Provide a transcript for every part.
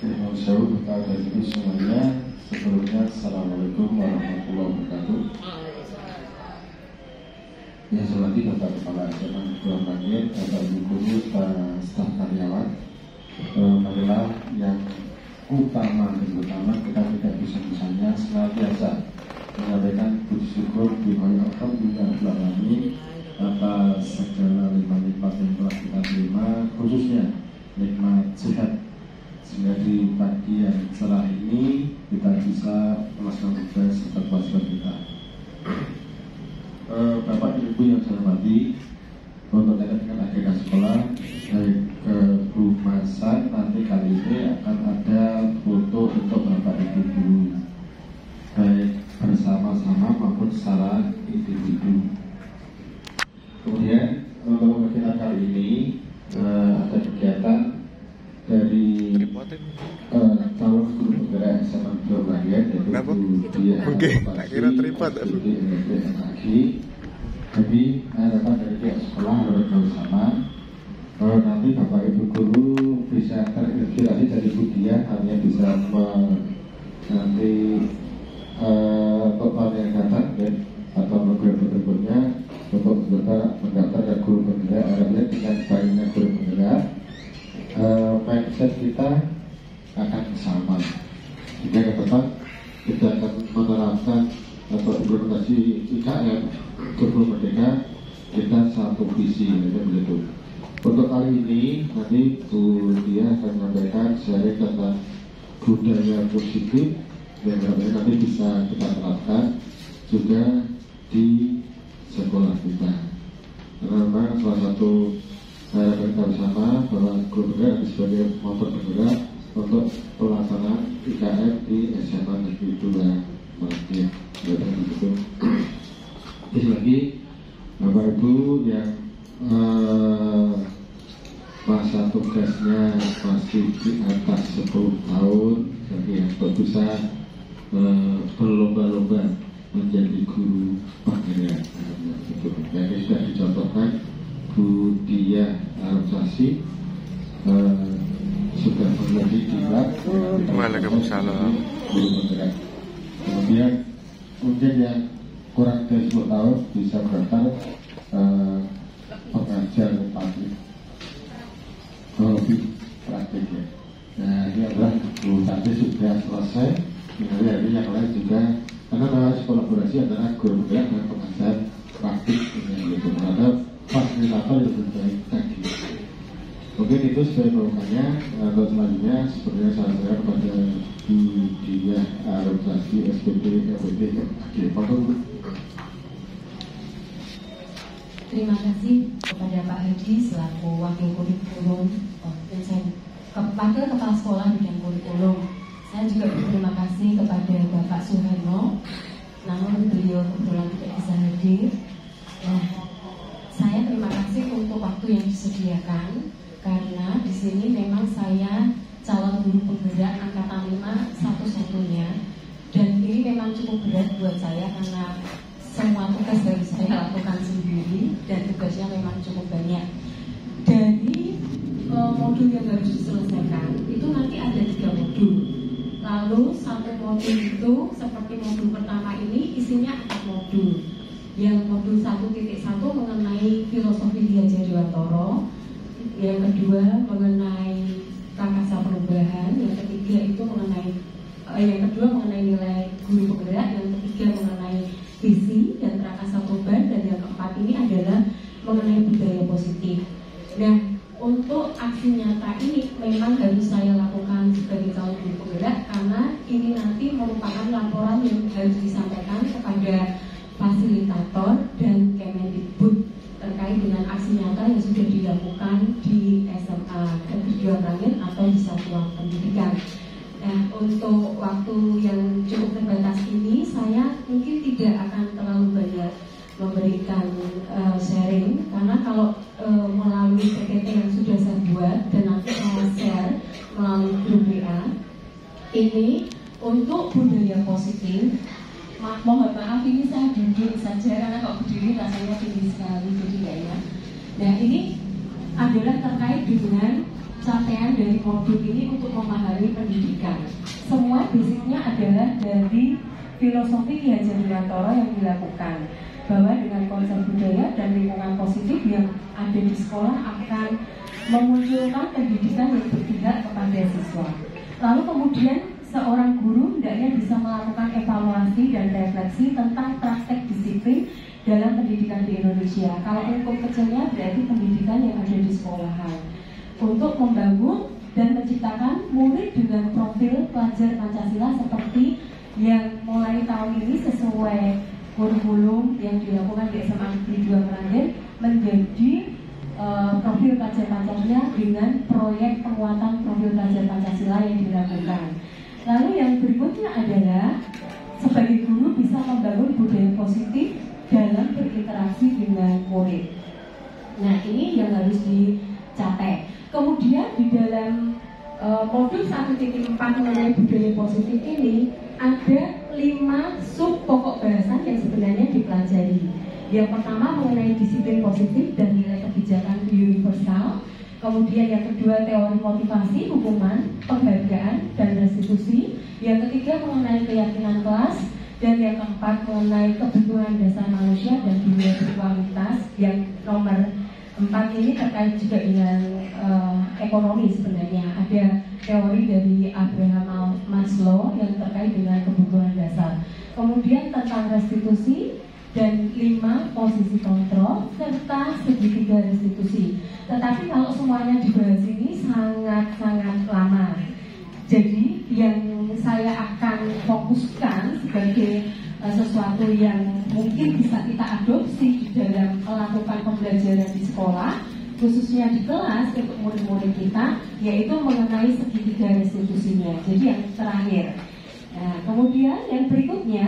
Jauh kepada itu semuanya. Sebelumnya Assalamualaikum warahmatullahi wabarakatuh. Ya, selamat Bapak Kepala SMA Negeri Bangil, Bapak Ibu Guru, staf karyawan. Marilah yang utama kita tidak bisa-bisanya senantiasa menyampaikan puji syukur bihoi alhamdulillah alamin atas segala limpah-limpah yang telah kita terima, khususnya nikmat sehat, sehingga di pagi yang setelah ini kita bisa melaksanakan tugas serta kewajiban kita. Bapak Ibu yang saya hormati, untuk dengan agenda sekolah dari kehumasan nanti kali ini akan ada foto untuk Bapak Ibu guru, baik bersama-sama maupun secara individu. Kemudian untuk kegiatan kali ini ada kegiatan dari calon guru penggerak SMA Bangil, yaitu dia kira tripod lagi. Jadi harapan dari pihak sekolah bersama nanti Bapak Ibu guru bisa terinspirasi dari Budia, hanya bisa nanti untuk tahun yang datang atau program berikutnya untuk mendaftar ke guru penggerak. Harapannya dengan banyaknya guru penggerak, mindset kita akan sama, jika ke depan kita akan menerapkan atau implementasi IKM Guru Merdeka, kita satu visi, begitu. Untuk kali ini nanti Bu Dia akan menyampaikan sharing tentang budaya positif yang nanti bisa kita terapkan juga di sekolah kita. Karena memang salah satu harapan kita bersama bahwa guru penggerak sebagai motor penggerak untuk pelaksanaan IKM di SMA Negeri 2 Malaysia. Begitu. Terus lagi Bapak Ibu yang masa tugasnya masih di atas 10 tahun, jadi yang bisa berlomba-lomba menjadi guru penggerak. Jadi sudah dicontohkan Bu Dia Arabsasi sudah menjadi dilat Waalaikumsalam guru penggerak. Kemudian mungkin yang kurang dari 10 tahun bisa daftar pengajar pabrik lebih praktik ya. Nah ini adalah Bu Tati sudah selesai. Kemudian yang lain juga karena harus kolaborasi antara guru penggerak dan pengajar praktik ini, yaitu terhadap fasilitator yang lebih baik tadi. Mungkin itu sebagai pembukaannya. Untuk selanjutnya sepertinya saya kepada Bu Dia Arabsasi SPP KPD Oke, terima kasih kepada Pak Hadi selaku Wakil Kurikulum Wakil Kepala Sekolah Bidang Kurikulum. Saya juga berterima kasih kepada Bapak Suherno, namun beliau kebetulan tidak bisa hadir. Saya terima kasih untuk waktu yang disediakan, karena di sini memang saya calon guru penggerak angkatan 5 satu-satunya, dan ini memang cukup berat buat saya karena semua tugas harus saya lakukan sendiri dan tugasnya memang cukup banyak. Dari modul yang harus diselesaikan itu nanti ada 3 modul. Lalu satu modul itu seperti modul pertama ini isinya 4 modul. Yang modul 1.1 mengenai filosofi Diajari Wantoro, yang kedua mengenai Prakasa Perubahan, yang ketiga itu mengenai nilai guru penggerak, yang ketiga mengenai visi dan Prakasa Perubahan, dan yang keempat ini adalah mengenai budaya positif. Nah, untuk aksi nyata ini memang harus saya lakukan sebagai calon guru penggerak, karena ini nanti merupakan laporan yang harus disampaikan kepada fasilitator dan Kemendikbud terkait dengan aksi nyata yang sudah dilakukan di SMA Negeri 2 Bangil atau di satuan pendidikan. Nah, untuk waktu yang cukup terbatas ini, saya mungkin tidak akan terlalu banyak memberikan sharing, karena kalau melalui PPT yang sudah saya buat dan nanti saya share melalui grup WA ini untuk budaya positif. Mohon maaf ini saya duduk saja karena kalau berdiri rasanya tinggi sekali, jadi nggak enak. Nah, ini adalah terkait dengan capaian dari modul ini untuk memahami pendidikan. Semua basicnya adalah dari filosofi Ki Hajar Dewantara yang dilakukan, bahwa dengan konsep budaya dan lingkungan positif yang ada di sekolah akan memunculkan pendidikan yang berpihak kepada siswa. Lalu kemudian seorang guru hendaknya bisa melakukan evaluasi dan refleksi tentang praktek disiplin dalam pendidikan di Indonesia. Kalau lingkup kecilnya berarti pendidikan yang ada di sekolahan, untuk membangun dan menciptakan murid dengan profil pelajar Pancasila seperti yang mulai tahun ini sesuai kurikulum yang dilakukan di SMA Negeri 2 Meranggen menjadi profil pelajar Pancasila dengan proyek penguatan profil pelajar Pancasila yang dilakukan. Lalu yang berikutnya adalah sebagai guru bisa membangun budaya positif dalam berinteraksi dengan murid. Nah, ini yang harus dicapai. Kemudian di dalam modul 1.4 mengenai budaya positif ini ada 5 sub pokok bahasan yang sebenarnya dipelajari. Yang pertama mengenai disiplin positif dan nilai kebijakan universal. Kemudian yang kedua teori motivasi, hukuman, penghargaan, dan restitusi. Yang ketiga mengenai keyakinan kelas. Dan yang keempat mengenai kebutuhan dasar manusia dan dunia berkualitas. Yang nomor 4 ini terkait juga dengan ekonomi sebenarnya. Ada teori dari Abraham Maslow yang terkait dengan kebutuhan dasar. Kemudian tentang restitusi dan 5 posisi kontrol serta segitiga restitusi. Tetapi kalau semuanya dibahas ini sangat-sangat lama. Jadi yang saya akan fokuskan sebagai sesuatu yang mungkin bisa kita adopsi di dalam melakukan pembelajaran di sekolah, khususnya di kelas untuk murid-murid kita, yaitu mengenai segitiga restitusinya. Jadi yang terakhir. Nah, kemudian yang berikutnya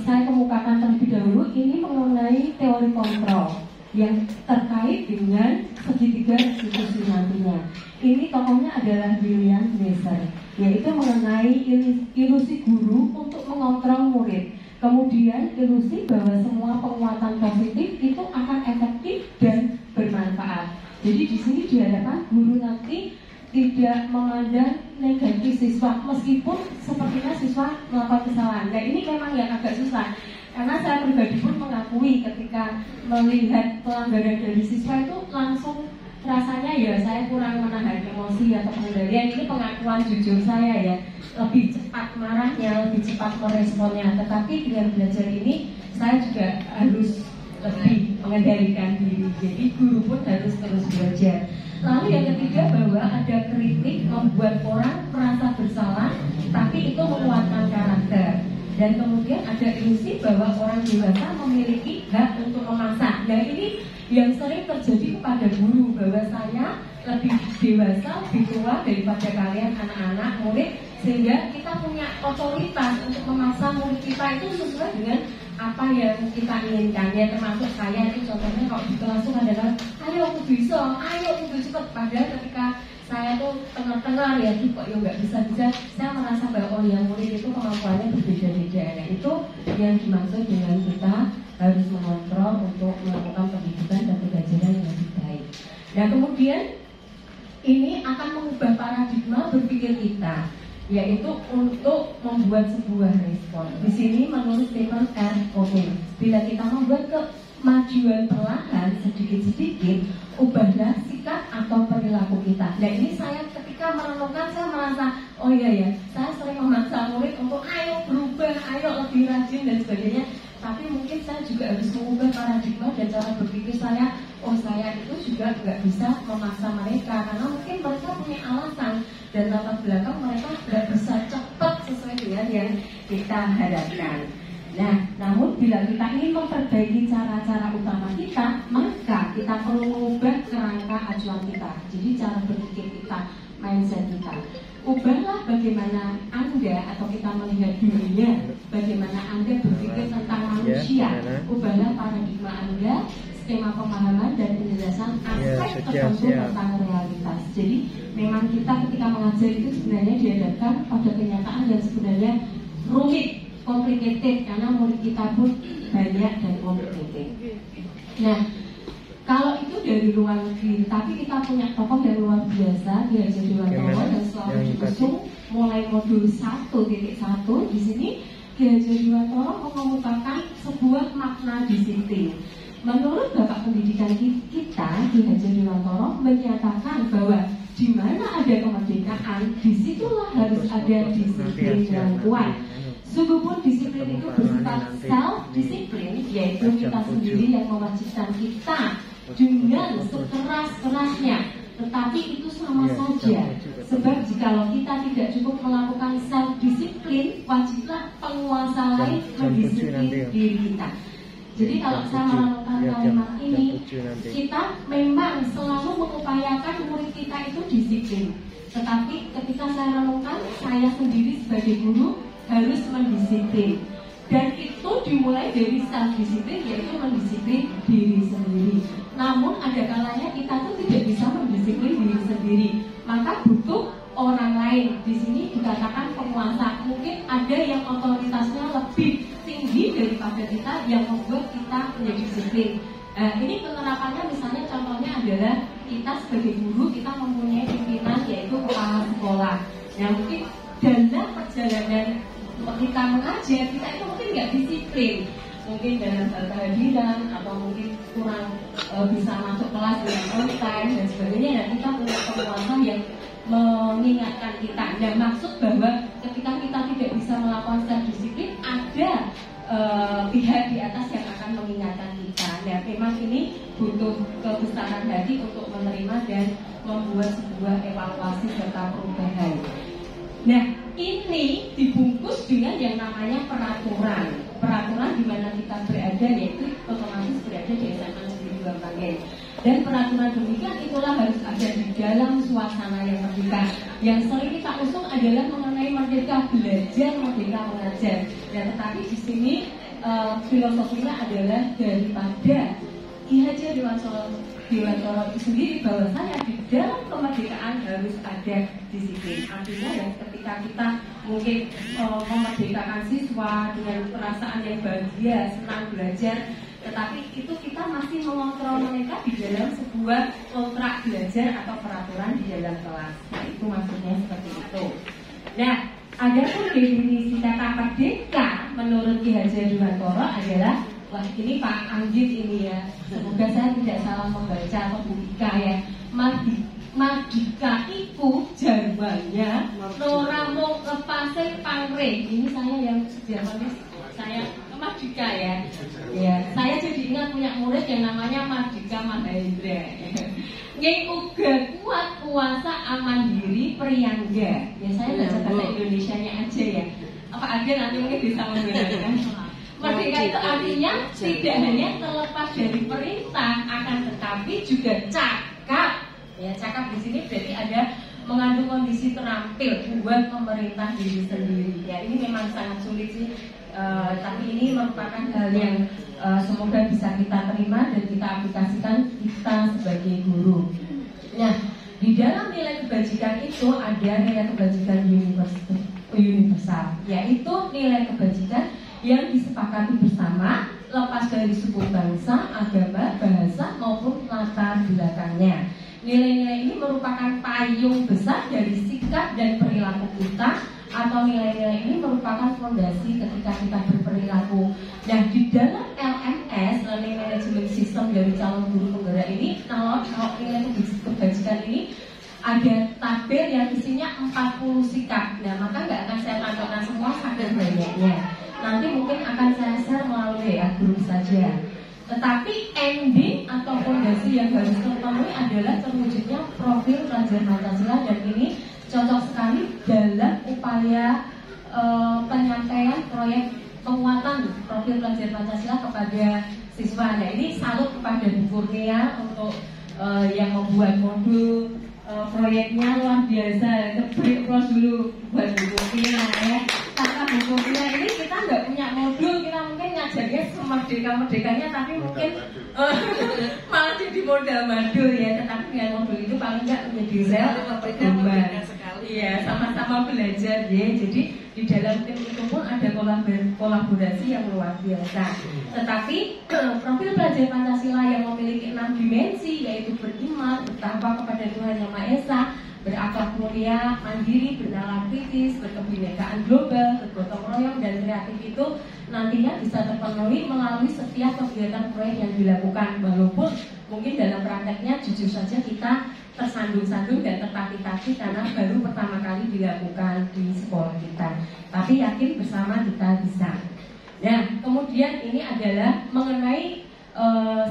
saya kemukakan terlebih dahulu ini mengenai teori kontrol yang terkait dengan segitiga restitusi nantinya. Ini tokohnya adalah William Glasser, yaitu mengenai ilusi guru untuk mengontrol murid. Kemudian ilusi bahwa semua penguatan positif itu akan efektif dan bermanfaat. Jadi di sini diharapkan guru nanti tidak memandang negatif siswa meskipun sepertinya siswa melakukan kesalahan. Nah, ini memang yang agak susah karena saya pribadi pun mengakui ketika melihat pelanggaran dari siswa itu langsung rasanya ya saya kurang menahan emosi atau pengendalian. Ini pengakuan jujur saya ya, lebih cepat marahnya, lebih cepat meresponnya. Tetapi dengan belajar ini saya juga harus lebih mengendalikan diri. Jadi guru pun harus terus belajar. Lalu yang ketiga bahwa ada kritik membuat orang merasa bersalah, tapi itu menguatkan karakter. Dan kemudian ada ilusi bahwa orang dewasa memiliki hak untuk memaksa. Nah, ini yang sering terjadi kepada guru, bahwa saya lebih dewasa, lebih tua daripada kalian anak-anak murid, sehingga kita punya otoritas untuk memaksa murid kita itu sesuai dengan apa yang kita inginkan. Ya, termasuk saya itu contohnya kalau di kelas itu adalah ayo aku bisa, ayo aku cepat. Padahal ketika saya tuh tengah-tengah ya kok ya nggak bisa, saya merasa bahwa oh ya murid itu kemampuannya berbeda-beda. Nah, itu yang dimaksud dengan kita harus mengontrol untuk melakukan pendidikan dan pembelajaran yang lebih baik. Nah, kemudian ini akan mengubah paradigma berpikir kita, yaitu untuk membuat sebuah respon. Di sini menurut Stephen R. Covey, bila kita membuat kemajuan perlahan sedikit-sedikit, ubahlah sikap atau perilaku kita. Nah, ini saya ketika merenungkan saya merasa oh iya ya, saya sering memaksa murid untuk ayo berubah, ayo lebih rajin dan sebagainya. Tapi mungkin saya juga harus mengubah paradigma dan cara berpikir saya. Oh, saya itu juga nggak bisa memaksa mereka karena mungkin mereka punya alasan dan latar belakang mereka nggak bisa cepat sesuai dengan yang kita harapkan. Nah, namun bila kita ingin memperbaiki cara-cara utama kita, maka kita perlu mengubah kerangka acuan kita. Jadi cara berpikir kita, mindset kita. Ubahlah bagaimana Anda atau kita melihat dunia, bagaimana Anda berpikir tentang manusia. Ubahlah paradigma Anda, skema pemahaman dan penjelasan aspek tertentu tentang realitas. Jadi memang kita ketika mengajar itu sebenarnya dihadapkan pada kenyataan yang sebenarnya rumit, complicated, karena murid kita pun banyak dan complicated. Nah, kalau itu dari luar negeri, tapi kita punya tokoh dari luar biasa Ki Hajar Dewantoro yang selalu diusung mulai modul 1.1. Di sini Ki Hajar Dewantoro mengemukakan sebuah makna disiplin. Menurut Bapak Pendidikan kita, Ki Hajar Dewantoro menyatakan bahwa di mana ada kemerdekaan, disitulah harus ada disiplin yang kuat. Sungguhpun disiplin itu bersifat self-disiplin, yaitu kita sendiri yang mewajibkan kita dengan sekeras-kerasnya. Tetapi itu sama saja, sebab jikalau kita tidak cukup melakukan self-disiplin, wajiblah penguasa lain mendisiplin diri kita. Jadi kalau saya merenungkan kalimat ini, kita memang selalu mengupayakan murid kita itu disiplin. Tetapi ketika saya renungkan, saya sendiri sebagai guru harus mendisiplin. Dan itu dimulai dari self-disiplin, yaitu mendisiplin diri sendiri. Namun ada kalanya kita tuh tidak bisa mendisiplin diri sendiri, maka butuh orang lain. Di sini dikatakan penguasa. Mungkin ada yang otoritasnya lebih tinggi daripada kita yang membuat kita menjadi disiplin. Ini penerapannya misalnya contohnya adalah kita sebagai guru, kita mempunyai pimpinan yaitu kepala sekolah. Nah mungkin dalam perjalanan kita mengajar, kita itu mungkin nggak disiplin, mungkin dalam hal kehadiran atau mungkin kurang bisa masuk kelas dengan on time dan sebagainya. Dan kita punya penguasa yang mengingatkan kita. Dan maksud bahwa ketika kita tidak bisa melakukan self disiplin, ada pihak di atas yang akan mengingatkan kita. Nah, memang ini butuh kebesaran hati untuk menerima dan membuat sebuah evaluasi serta perubahan. Nah, ini dibungkus dengan yang namanya peraturan. Peraturan di mana kita berada, yaitu otomatis berada di SMA Negeri 2 Banggai. Dan peraturan demikian itulah harus ada di dalam suasana yang merdeka. Yang sering kita usung adalah mengenai merdeka belajar, merdeka mengajar. Dan tetapi di sini filosofinya adalah daripada Ki Hajar Dewantoro itu sendiri, bahwasanya di dalam kemerdekaan harus ada disiplin. Artinya dan ketika kita mungkin memerdekakan siswa dengan perasaan yang bahagia, senang belajar, tetapi itu kita masih mengontrol mereka di dalam sebuah kontrak belajar atau peraturan di dalam kelas. Nah, itu maksudnya seperti itu. Nah, adapun definisi kata merdeka menurut Ki Hajar Dewantoro adalah, wah ini Pak Anggit ini ya, semoga saya tidak salah membaca atau buka ya. Mardika iku jarwanya ora mung lepase pangre. Ini saya yang Jermanis, saya Mardika ya. Ya, saya jadi ingat punya murid yang namanya Mardika Mahendra. Nggih uga kuat kuasa aman diri priyangga. Ya saya baca bahasa Indonesianya aja ya. Apa ada nanti mungkin bisa menggunakan. Merdeka itu artinya tidak hanya terlepas dari perintah, akan tetapi juga cakap. Ya, cakap di sini berarti ada mengandung kondisi terampil buat pemerintah diri sendiri. Ya, ini memang sangat sulit sih, tapi ini merupakan hal yang semoga bisa kita terima dan kita aplikasikan kita sebagai guru. Nah, di dalam nilai kebajikan itu ada nilai kebajikan universal, yaitu nilai kebajikan yang disepakati bersama, lepas dari suku, bangsa, agama, bahasa maupun latar belakangnya. Nilai-nilai ini merupakan payung besar dari sikap dan perilaku kita, atau nilai-nilai ini merupakan fondasi ketika kita berperilaku. Nah, di dalam LMS, Learning Management System dari calon guru penggerak ini, kalau nilai kebajikan ini ada tabel yang isinya 40 sikap. Nah, maka nggak akan saya tampilkan semua saking banyaknya. Nanti mungkin akan saya share melalui WA group saja. Tetapi ending atau fondasi yang harus terpenuhi adalah terwujudnya profil pelajar Pancasila, dan ini cocok sekali dalam upaya penyampaian proyek penguatan profil pelajar Pancasila kepada siswa. Nah, ini salut kepada Bu Kurnia untuk yang membuat modul proyeknya luar biasa. Terus dulu buat Bu Kurnia ya. Karena Bu Kurnia ini kita nggak punya modul, kita mungkin ngajarnya semerdeka-merdekanya, tapi mungkin malah jadi modal madul ya. Tetapi dengan modul itu paling nggak menjadi rel atau pedoman. Iya, sama-sama belajar ya. Jadi di dalam tim itu pun ada kolaborasi yang luar biasa. Tetapi profil pelajar Pancasila yang memiliki 6 dimensi, yaitu beriman, bertakwa kepada Tuhan Yang Maha Esa, berakhlak mulia, mandiri, bernalar kritis, berkebinekaan global, bergotong royong, dan kreatif itu nantinya bisa terpenuhi melalui setiap kegiatan proyek yang dilakukan. Walaupun mungkin dalam prakteknya jujur saja kita tersandung-sandung dan tertati-tati karena baru pertama kali dilakukan di sekolah kita. Tapi yakin bersama kita bisa. Nah, kemudian ini adalah mengenai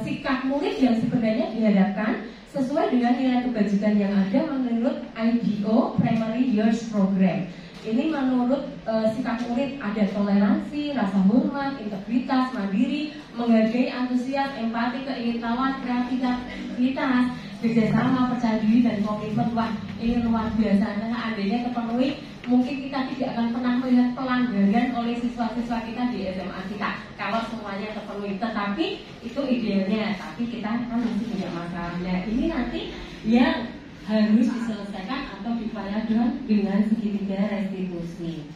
sikap murid yang sebenarnya dihadapkan sesuai dengan nilai kebajikan yang ada menurut IDO Primary Years Program. Ini menurut sikap murid ada toleransi, rasa hormat, integritas, mandiri, menghargai, antusias, empati, keingintahuan, kreativitas, kerjasama, percaya diri, dan komitmen. Wah, ini luar biasa. Karena adanya terpenuhi, mungkin kita tidak akan pernah melihat pelanggaran oleh siswa-siswa kita di SMA kita kalau semuanya terpenuhi. Tetapi itu idealnya, tapi kita kan masih punya masalah. Nah, ini nanti yang harus diselesaikan atau diupayakan dengan segitiga restitusi.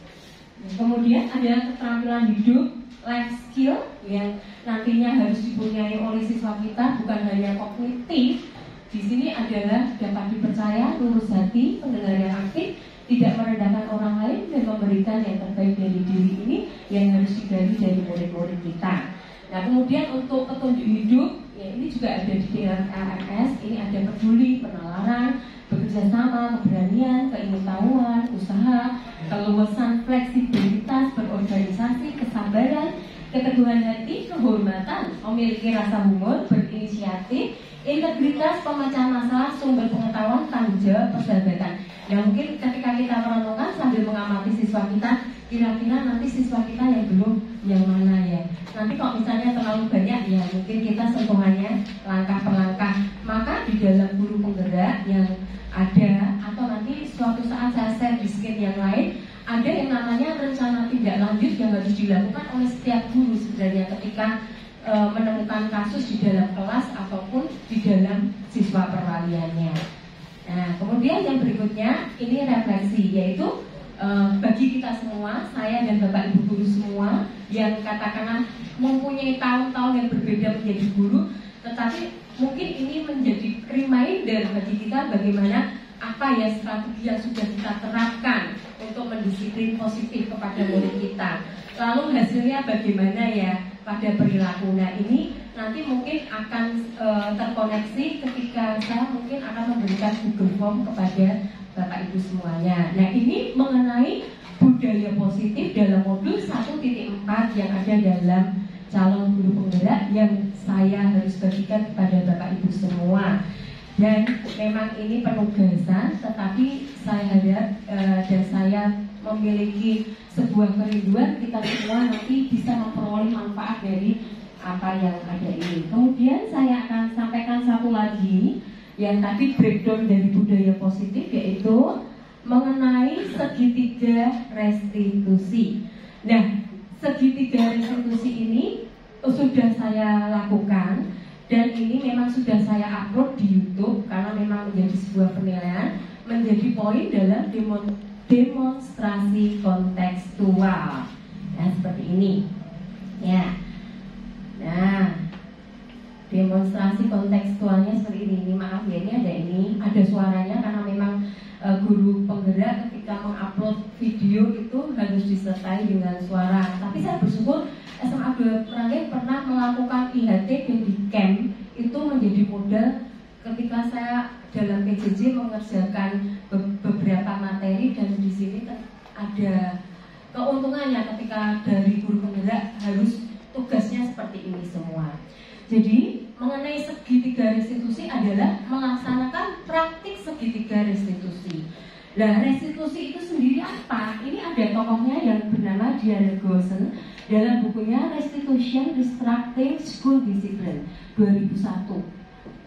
Kemudian ada keterampilan hidup, life skill yang nantinya harus dipunyai oleh siswa kita, bukan hanya kognitif. Di sini adalah dapat dipercaya, lurus hati, pendengar yang aktif, tidak merendahkan orang lain, dan memberikan yang terbaik dari diri ini yang harus digali dari murid-murid kita. Nah, kemudian untuk petunjuk hidup, ya ini juga ada di DRS. Ini ada peduli, penalaran, bekerja sama, keberanian, keingintahuan, usaha, keluasan, fleksibilitas, berorganisasi, kesabaran, keteguhan hati, kehormatan, memiliki rasa humor, berinisiatif, integritas, pemecahan masalah, sumber pengetahuan, tanggung jawab, persahabatan. Nah, mungkin ketika kita merenungkan sambil mengamati siswa kita, kira-kira nanti siswa kita yang belum yang mana ya. Nanti kalau misalnya terlalu banyak, ya mungkin kita sentuhannya langkah per langkah. Maka di dalam guru penggerak yang ada, atau nanti suatu saat saya share di skin yang lain, ada yang namanya rencana tindak lanjut yang harus dilakukan oleh setiap guru sebenarnya ketika menemukan kasus di dalam kelas ataupun di dalam siswa perwaliannya. Nah, kemudian yang berikutnya ini refleksi, yaitu bagi kita semua, saya dan Bapak Ibu guru semua yang katakanlah mempunyai tahun-tahun yang berbeda menjadi guru, tetapi mungkin ini menjadi reminder bagi kita bagaimana apa ya strategi yang sudah kita terapkan untuk mendisiplin positif kepada murid kita. Lalu hasilnya bagaimana ya pada perilaku. Nah, ini nanti mungkin akan terkoneksi ketika saya mungkin akan memberikan Google Form kepada Bapak Ibu semuanya. Nah, ini mengenai budaya positif dalam modul 1.4 yang ada dalam calon guru penggerak yang saya harus bagikan kepada Bapak Ibu semua. Dan memang ini penugasan, tetapi saya harap dan saya memiliki sebuah kerinduan kita semua nanti bisa memperoleh manfaat dari apa yang ada ini. Kemudian saya akan sampaikan satu lagi yang tadi breakdown dari budaya positif, yaitu mengenai segitiga restitusi. Nah, segitiga restitusi ini sudah saya lakukan dan ini memang sudah saya upload di YouTube karena memang menjadi sebuah penilaian, menjadi poin dalam demonstrasi kontekstual. Nah, seperti ini. Ya. Nah, demonstrasi kontekstualnya seperti ini. Maaf ya, ini ada suaranya karena memang guru penggerak ketika mengupload video itu harus disertai dengan suara. Tapi saya bersyukur SMA 2 Merangin pernah melakukan IHT dan di camp itu menjadi modal ketika saya dalam PJJ mengerjakan beberapa materi, dan di sini ada keuntungannya ketika dari guru penggerak harus tugasnya seperti ini semua. Jadi mengenai segitiga restitusi adalah melaksanakan praktik segitiga restitusi. Nah, restitusi itu sendiri apa? Ini ada tokohnya yang bernama Diana Goosen dalam bukunya Restitution Restructuring School Discipline 2001.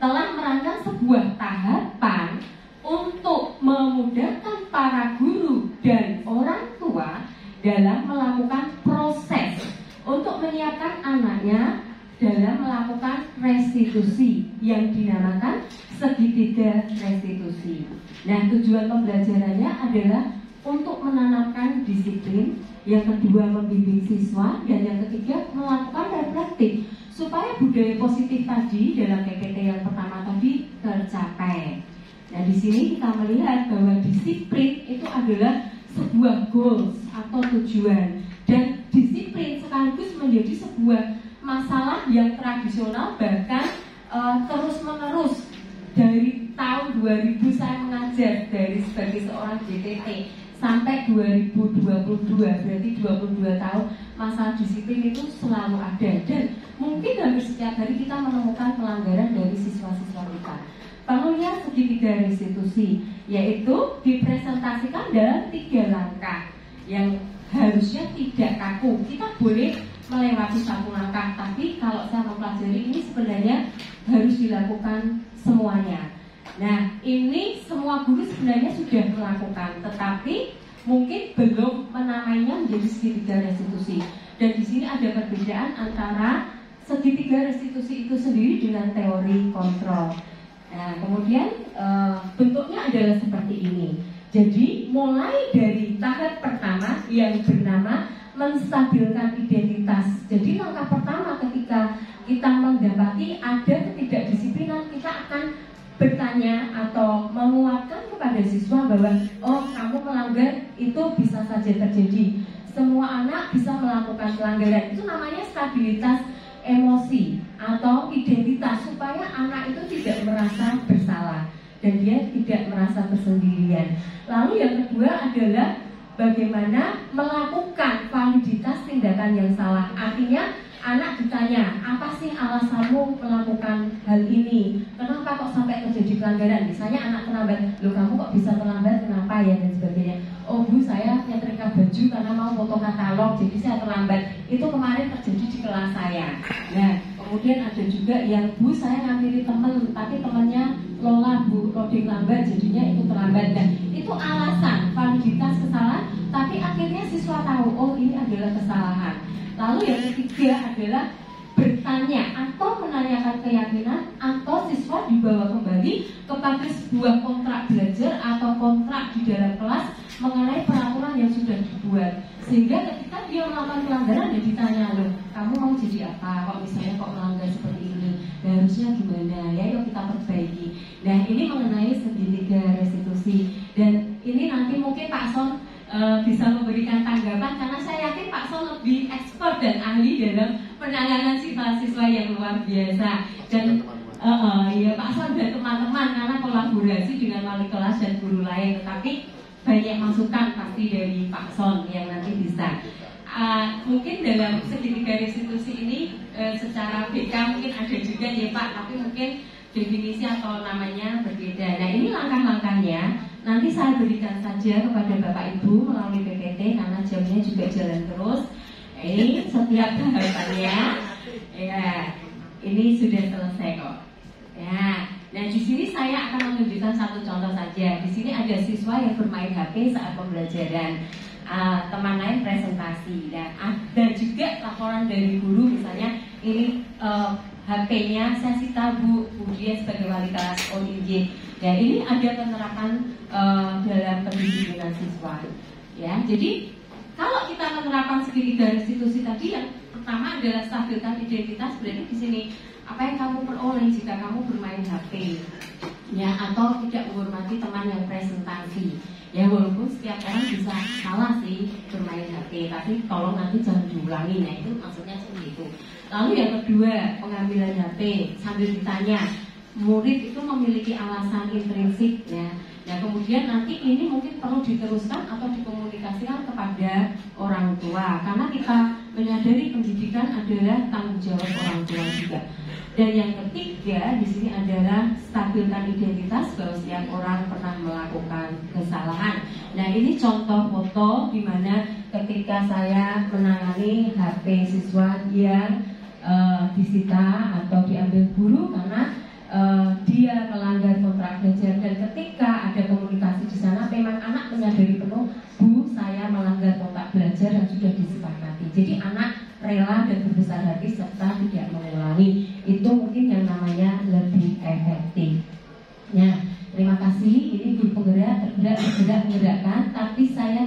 Telah merancang sebuah tahapan untuk memudahkan para guru dan orang tua dalam melakukan proses untuk menyiapkan anaknya dalam melakukan restitusi yang dinamakan segitiga restitusi. Nah, tujuan pembelajarannya adalah untuk menanamkan disiplin, yang kedua membimbing siswa, dan yang ketiga melakukan reflektif supaya budaya positif tadi dalam PPT yang pertama tadi tercapai. Nah, di sini kita melihat bahwa disiplin itu adalah sebuah goals atau tujuan, dan disiplin sekaligus menjadi sebuah masalah yang tradisional, bahkan terus-menerus. Dari tahun 2000 saya mengajar sebagai seorang GTT sampai 2022, berarti 22 tahun, masalah disiplin itu selalu ada, dan mungkin hampir setiap hari kita menemukan pelanggaran dari siswa-siswa kita. Perlunya segitiga restitusi, yaitu dipresentasikan dalam 3 langkah yang harusnya tidak kaku. Kita boleh melewati 1 langkah, tapi kalau saya mempelajari ini sebenarnya harus dilakukan semuanya. Nah, ini semua guru sebenarnya sudah melakukan, tetapi mungkin belum menamainya menjadi segitiga restitusi. Dan di sini ada perbedaan antara segitiga restitusi itu sendiri dengan teori kontrol. Nah, kemudian bentuknya adalah seperti ini. Jadi mulai dari tahap pertama yang bernama menstabilkan identitas. Jadi langkah pertama ketika kita mendapati ada ketidakdisiplinan, kita akan bertanya atau menguatkan kepada siswa bahwa oh, kamu melanggar itu bisa saja terjadi. Semua anak bisa melakukan pelanggaran. Itu namanya stabilitas emosi atau identitas, supaya anak itu tidak merasa bersalah dan dia tidak merasa bersendirian. Lalu yang kedua adalah bagaimana melakukan validitas tindakan yang salah. Artinya anak ditanya, apa sih alasanmu melakukan hal ini? Kenapa kok sampai terjadi pelanggaran? Misalnya anak terlambat, loh kamu kok bisa terlambat, kenapa ya, dan sebagainya. Oh bu, saya nyetrika baju karena mau foto katalog, jadi saya terlambat. Itu kemarin terjadi di kelas saya. Nah, kemudian ada juga yang bu, saya ngampiri teman, tapi temannya lola bu, loading lambat, jadinya itu terlambat. Dan itu alasan validitas kesalahan, tapi akhirnya siswa tahu, oh ini adalah kesalahan. Lalu yang ketiga adalah bertanya atau menanyakan keyakinan, atau siswa dibawa kembali kepada sebuah kontrak belajar atau kontrak di dalam kelas mengenai peraturan yang sudah dibuat. Sehingga ketika dia melakukan pelanggaran, dia ditanya, loh kamu mau jadi apa? Kok misalnya kok melanggar seperti ini? Nah, harusnya gimana? Ya yuk kita perbaiki. Nah, ini mengenai segitiga restitusi. Dan ini nanti mungkin Pak Son bisa memberikan tanggapan, karena saya yakin Pak Son lebih expert dan ahli dalam penanganan siswa-siswa yang luar biasa. Dan ya Pak Son dan teman-teman, karena kolaborasi dengan wali kelas dan guru lain, tetapi banyak masukan pasti dari Pak Son yang nanti bisa. Mungkin dalam segitiga restitusi ini secara BK mungkin ada juga ya Pak, tapi mungkin definisi atau namanya berbeda. Nah, ini langkah-langkahnya nanti saya berikan saja kepada Bapak Ibu melalui PPT, karena jamnya juga jalan terus. Ini setiap tahapannya ya, ini sudah selesai kok ya. Nah, di sini saya akan menunjukkan satu contoh saja. Di sini ada siswa yang bermain HP saat pembelajaran, teman lain presentasi, dan ada juga laporan dari guru, misalnya ini HP-nya saya sita bu dia sebagai wali kelas, oh izin. Dan ini ada penerapan dalam pendisiplinan siswa. Ya, jadi kalau kita menerapkan segitiga restitusi tadi, yang pertama adalah stabilkan identitas. Berarti di sini apa yang kamu peroleh jika kamu bermain HP, ya, atau tidak menghormati teman yang presentasi. Ya, walaupun setiap orang bisa salah sih bermain HP, tapi tolong nanti jangan diulangi. Nah, itu maksudnya seperti itu. Lalu yang kedua, pengambilan HP sambil ditanya. Murid itu memiliki alasan intrinsik, ya. Nah, kemudian nanti ini mungkin perlu diteruskan atau dikomunikasikan kepada orang tua, karena kita menyadari pendidikan adalah tanggung jawab orang tua juga. Dan yang ketiga di sini adalah stabilkan identitas, bahwa setiap orang pernah melakukan kesalahan. Nah, ini contoh foto di mana ketika saya menangani HP siswa yang disita atau diambil guru karena dia melanggar kontrak belajar, dan ketika ada komunikasi di sana memang anak menyadari penuh, bu saya melanggar kontrak belajar yang sudah disepakati. Jadi anak rela dan berbesar hati serta tidak mengulangi. Itu mungkin yang namanya lebih efektif. Nah, terima kasih. Ini guru penggerak, tergerak, menggerakkan. Tapi saya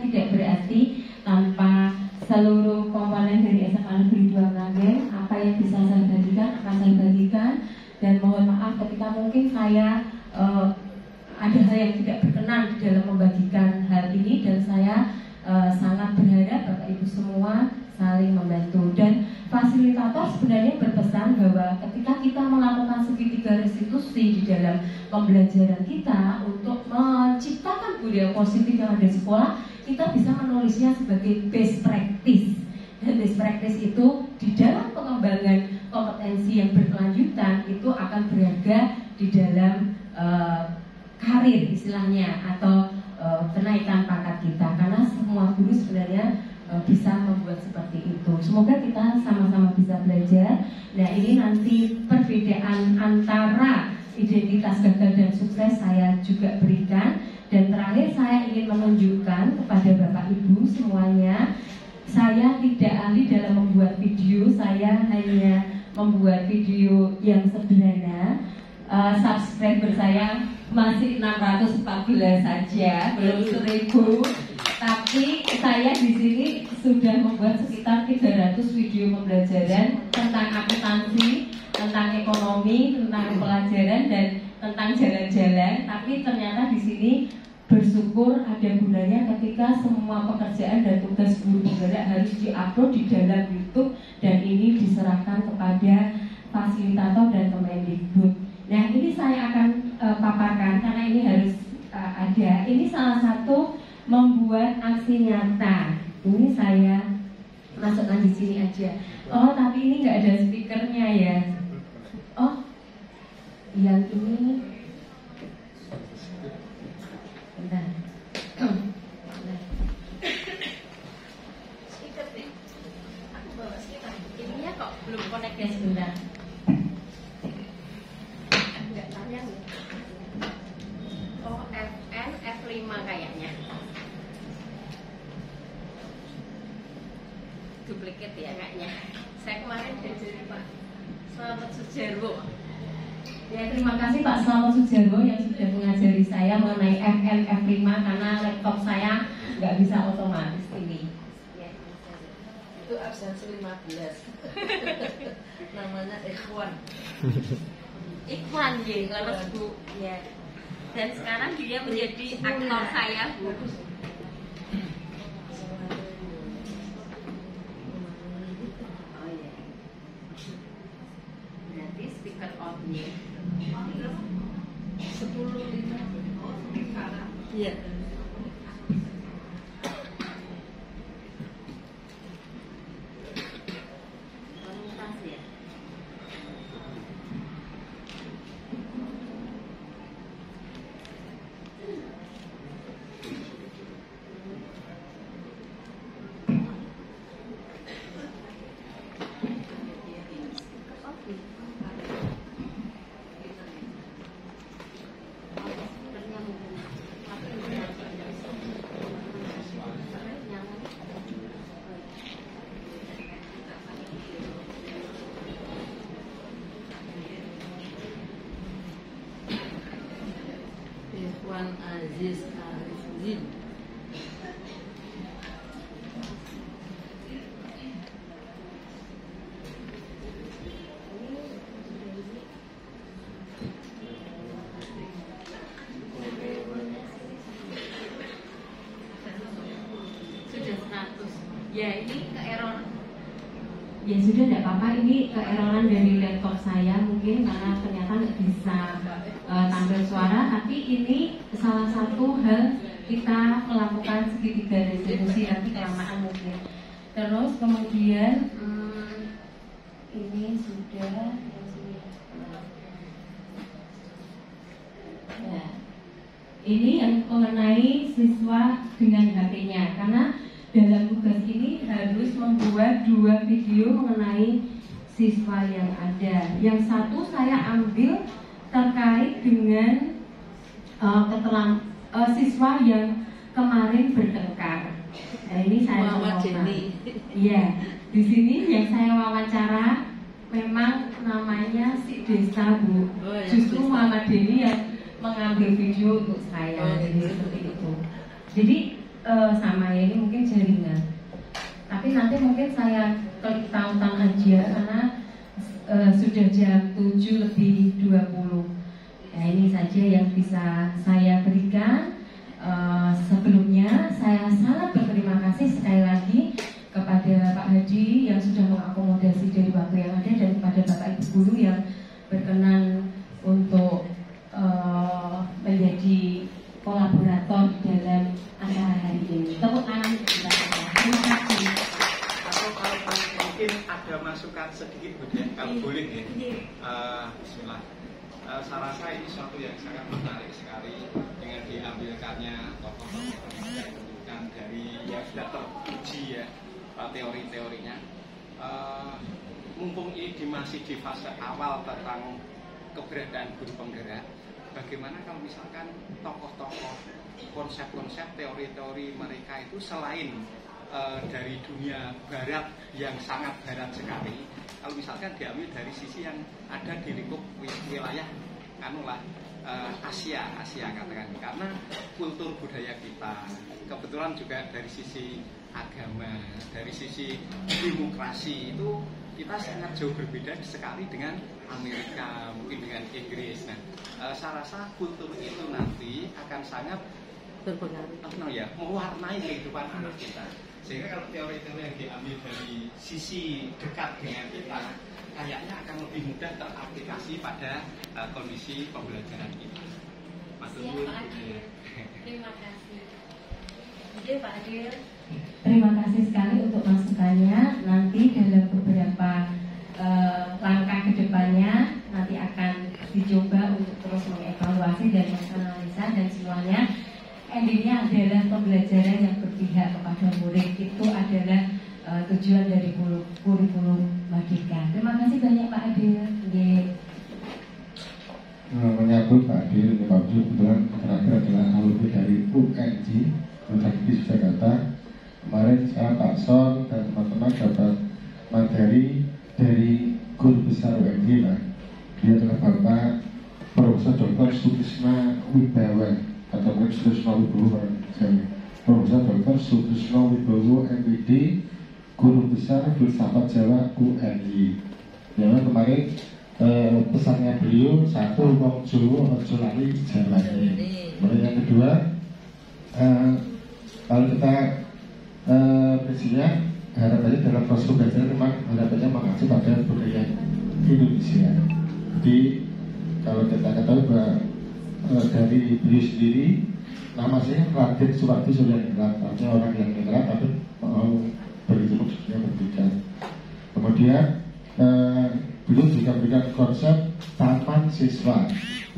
senang di dalam membagikan hal ini, dan saya sangat berharap Bapak Ibu semua saling membantu. Dan fasilitator sebenarnya berpesan bahwa ketika kita melakukan segitiga restitusi di dalam pembelajaran kita untuk menciptakan budaya positif yang ada di sekolah, kita bisa menulisnya sebagai best practice. Dan best practice itu di dalam pengembangan kompetensi yang berkelanjutan itu akan berharga di dalam karir istilahnya, atau kenaikan pangkat kita, karena semua guru sebenarnya bisa membuat seperti itu. Semoga kita sama-sama bisa belajar. Nah, ini nanti perbedaan antara identitas gagal dan sukses saya juga berikan. Dan terakhir saya ingin menunjukkan kepada Bapak Ibu semuanya, saya tidak ahli dalam membuat video, saya hanya membuat video yang sederhana. Subscriber saya masih 614 saja, belum 1000. Tapi saya di sini sudah membuat sekitar 300 video pembelajaran tentang akuntansi, tentang ekonomi, tentang pelajaran, dan tentang jalan-jalan. Tapi ternyata di sini bersyukur ada gunanya ketika semua pekerjaan dan tugas guru penggerak harus diupload di dalam YouTube, dan ini diserahkan kepada fasilitator dan Kemendikbud. Nah, ini saya akan paparkan karena ini harus ada. Ini salah satu membuat aksi nyata. Ini saya masukkan di sini aja. Oh, tapi ini nggak ada speakernya ya. Oh, yang ini. Bentar. Speaker deh. Aku bawa speaker. Ininya kok belum connect ya, sebentar. Enggak tayang. Oh, FN F5 kayaknya. Duplikat ya kayaknya. Saya kemarin diajari Pak Slamet Sujarwo. Ya, terima kasih Pak Slamet Sujarwo yang sudah mengajari saya mengenai FN F5, karena laptop saya nggak bisa otomatis ini. Ya, itu absensi 15. Namanya Ikhwan. Ikhwan ya, leres Bu. Ya. Dan sekarang dia menjadi aktor saya, Bu. Berarti speaker on-nya 10.5. Iya. Ikhwan Aziz Arifudin. Sudah 100. Ya, ini ke error. Ya sudah, tidak apa-apa, ini keeroran dari laptop saya mungkin karena ternyata nggak bisa tampil suara. Tapi ini salah satu hal kita melakukan segitiga restitusi, nanti kelamaan mungkin. Terus kemudian ini sudah. Nah, ini yang mengenai siswa dengan HP-nya, karena dalam tugas ini harus membuat 2 video mengenai siswa yang ada. Yang satu saya ambil terkait dengan siswa yang kemarin bertengkar. Nah, ini saya wawancara. Iya, di sini yang saya wawancara memang namanya si Desa, Bu. Justru Muhammad Deni yang mengambil video untuk saya. Jadi seperti itu. Jadi sama ya, ini mungkin jaringan. Tapi nanti mungkin saya klik tautan aja karena sudah jam 7:20. Nah, ini saja yang bisa saya berikan. kolaborator dalam acara hari ini. Tepuk tangan kita semua. Terima kasih. Atau kalau mungkin ada masukan sedikit Bu ya, kalau boleh ya. Bismillah. Saya rasa ini suatu yang sangat menarik sekali dengan diambilkannya tokoh-tokoh pendidikan dari yang sudah teruji ya teori-teorinya. Mumpung ini masih di fase awal tentang keberadaan guru penggerak, bagaimana kalau misalkan tokoh-tokoh konsep-konsep teori-teori mereka itu selain dari dunia barat yang sangat barat sekali, kalau misalkan diambil dari sisi yang ada di lingkup wilayah Asia katakan, karena kultur budaya kita kebetulan juga dari sisi agama, dari sisi demokrasi itu kita sangat jauh berbeda sekali dengan Amerika, mungkin dengan Inggris. Nah, saya rasa kultur itu nanti akan sangat berpengaruh, mewarnai kehidupan anak kita. Sehingga kalau teori-teori yang diambil dari sisi dekat dengan kita, kayaknya akan lebih mudah teraplikasi pada kondisi pembelajaran kita. Siap, Pak Adil. Terima kasih. Oke, Pak Adil. Terima kasih sekali untuk masukannya. Nanti dalam beberapa langkah ke depannya nanti akan dicoba untuk terus mengevaluasi dan menganalisa, dan semuanya endingnya adalah pembelajaran yang berpihak kepada murid. Itu adalah tujuan dari kurikulum Merdeka. Terima kasih banyak Pak Adil. Menyambut Pak Adil, Pak Adil kebetulan terakhir adalah alumni dari UNJ. Tadi sudah kata kemarin saya Pak Son dan teman-teman dapat materi dari guru besar UNJ Pak. Dia adalah Bapak Profesor Dr. Sutrisna Wibawa atau Sutrisna Wibowo, Profesor Dr. Sutrisna Wibowo MPD, Guru Besar Filsafat Jawa UNJ. Yang kemarin pesannya beliau, satu, wong Jawa ojo lali Jawanya. Kemudian yang kedua, kalau kita prinsipnya harapannya dalam proses belajar memang harapannya mengacu pada budaya Indonesia. Jadi kalau kita ketahui bahwa dari beliau sendiri namanya Raden Suwardi Suryaningrat, artinya orang yang ningrat tapi mau berhidup yang berbeda. Kemudian beliau juga memberikan konsep taman siswa.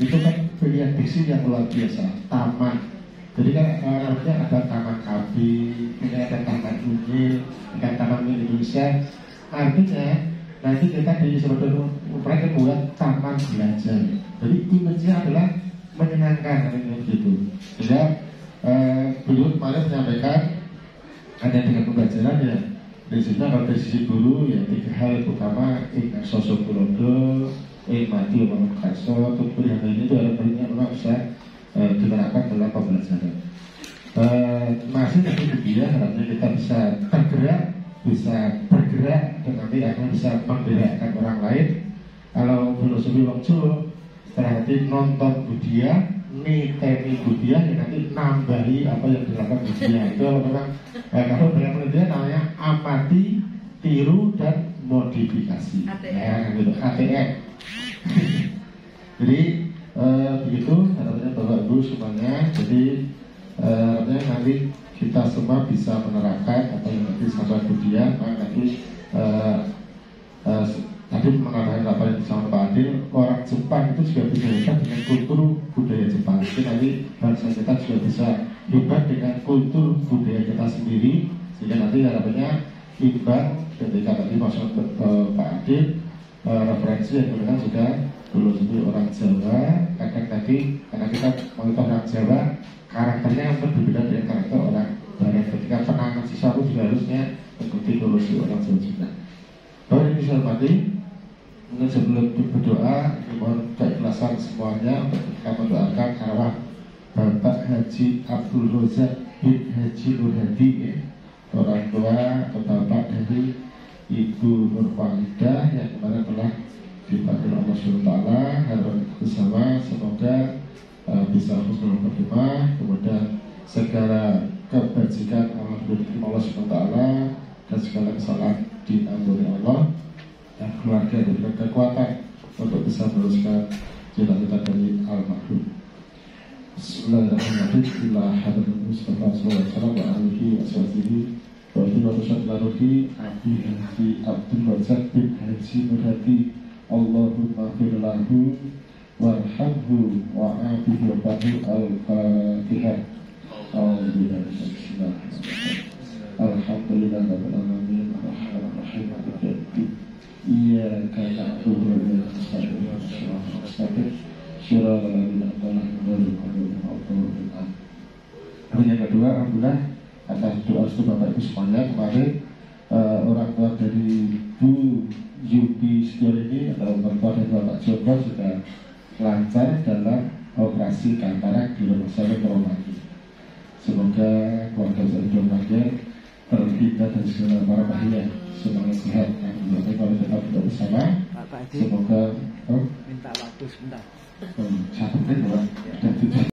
Itu kan pilihan diksi yang luar biasa, taman. Jadi kan artinya ada taman Kabi, ini ada taman Unyil, ada taman Indonesia. Artinya nanti kita di seluruh mereka buat taman belajar. Jadi image-nya adalah menyenangkan gitu. Sehingga beliau kemarin menyampaikan ada dengan pembelajaran ya. Prinsipnya kalau dari sisi guru ya 3 hal utama, sosok Tulodo, mati omong kaso, tutur yang lain itu harapannya memang bisa diterapkan dalam pembelajaran. Masih tapi dia harapannya kita bisa bergerak dan nanti akan bisa menggerakkan orang lain. Kalau filosofi Wong Jawa setelah nanti nonton Budia, niteni Budia, ya nanti nambahi apa yang dilakukan Budia. Itu memang kalau dalam penelitian namanya amati, tiru dan modifikasi. Ya, gitu. ATM. Jadi begitu harapannya Bapak Ibu semuanya. Jadi harapannya nanti kita semua bisa menerapkan apa yang nanti sahabat Budia. Nanti tadi mengenai apa yang disama Pak Adil, orang Jepang itu juga bisa hebat dengan kultur budaya Jepang. Jadi nanti bangsa kita juga bisa hebat dengan kultur budaya kita sendiri. Sehingga nanti harapannya imbang ketika tadi masuk Pak Adil, referensi yang digunakan juga filosofi orang Jawa. Kadang tadi karena kita mengetahui orang Jawa karakternya berbeda dengan karakter orang Barat. Ketika penanganan sesuatu juga harusnya mengikuti filosofi orang Jawa juga. Bapak ini saya hormati, mungkin sebelum berdoa mohon keikhlasan semuanya untuk kita mendoakan arwah Bapak Haji Abdul Rozak bin Haji Nur Hadi, orang tua atau bapak dari Ibu Nur Walidah yang kemarin telah dipanggil Allah SWT. Harapan bersama semoga bisa husnul khotimah, kemudian segala kebajikan Allah SWT dan segala kesalahan diampuni Allah, dan keluarga diberikan kekuatan untuk bisa meneruskan cita-cita dari almarhum. Bismillahirrahmanirrahim. Ila hadratul Mustafa sallallahu alaihi wasallam wa alihi wa sahbihi wa sallam. Abi Haji Abdul Razak bin Haji Muradi, Allahumma fir lahu warhamhu wa afihi wa bahu. Al-Fatihah. Alhamdulillahirabbil alamin, arrahmanir rahim, maliki yaumiddin. Iyyaka na'budu wa iyyaka nasta'in, ihdinas siratal mustaqim, siratal ladzina an'amta 'alaihim. Yang kedua, alhamdulillah atas doa restu Bapak Ibu semuanya, kemarin orang tua dari Bu Yubi Setior ini atau perempuan dari Bapak Joko sudah lancar dalam operasi katarak di rumah sakit Romani. Semoga keluarga Zaidul Mahir terhindar dari segala mara bahaya. Semoga sehat. Kami kalau tetap bersama. Semoga minta waktu sebentar. 1 menit, Pak.